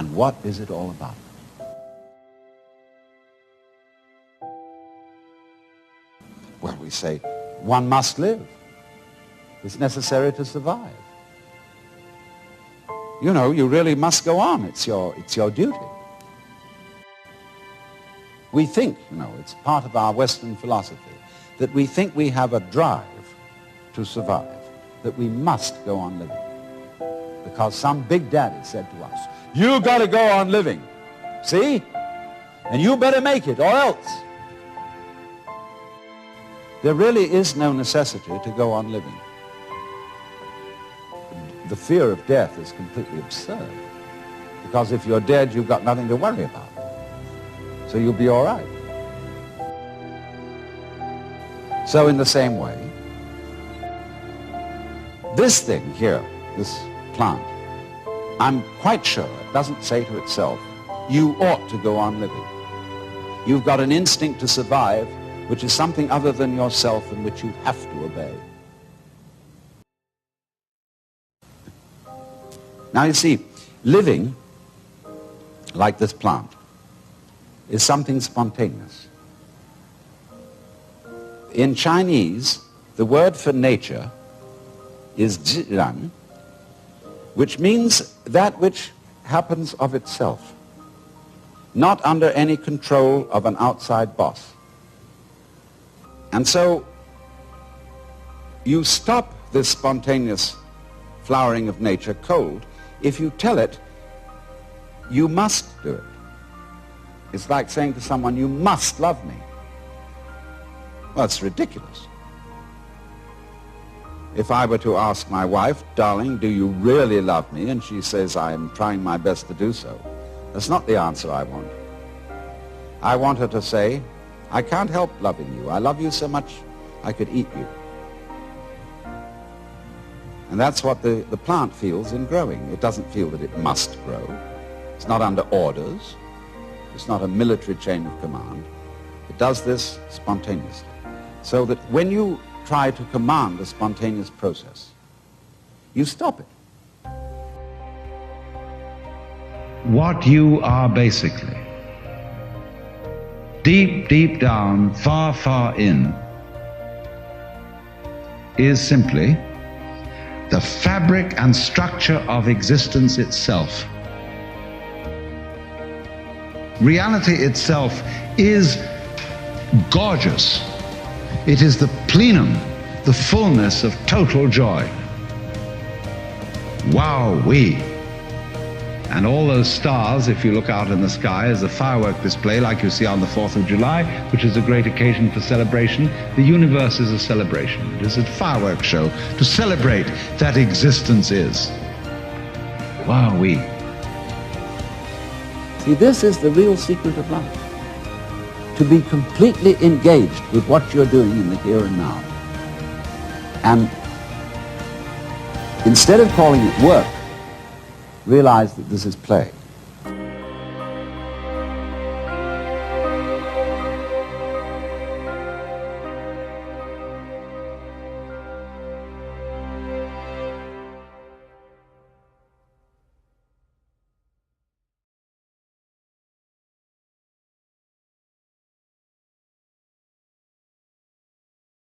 And what is it all about? Well, we say, one must live. It's necessary to survive. You know, you really must go on. It's your duty. We think, you know, it's part of our Western philosophy, that we think we have a drive to survive, that we must go on living. Because some big daddy said to us, you got to go on living, see? And you better make it, or else. There really is no necessity to go on living. The fear of death is completely absurd. Because if you're dead, you've got nothing to worry about. So you'll be all right. So in the same way, this thing here, this plant, I'm quite sure it doesn't say to itself, you ought to go on living. You've got an instinct to survive, which is something other than yourself and which you have to obey. Now you see, living, like this plant, is something spontaneous. In Chinese, the word for nature is zhiran, which means that which happens of itself, not under any control of an outside boss. And so you stop this spontaneous flowering of nature cold if you tell it you must do it. It's like saying to someone, you must love me. Well, it's ridiculous. If I were to ask my wife, darling, do you really love me? And she says, I'm trying my best to do so. That's not the answer I want. I want her to say, I can't help loving you. I love you so much I could eat you. And that's what the plant feels in growing. It doesn't feel that it must grow. It's not under orders. It's not a military chain of command. It does this spontaneously. So that when you try to command a spontaneous process, you stop it. What you are basically, deep, deep down, far, far in, is simply the fabric and structure of existence itself. Reality itself is gorgeous. It is the plenum, the fullness of total joy. Wowee! And all those stars, if you look out in the sky, as a firework display like you see on the 4th of July, which is a great occasion for celebration. The universe is a celebration. It is a fireworks show to celebrate that existence is. Wowee! See, this is the real secret of life. To be completely engaged with what you're doing in the here and now. And instead of calling it work, realize that this is play.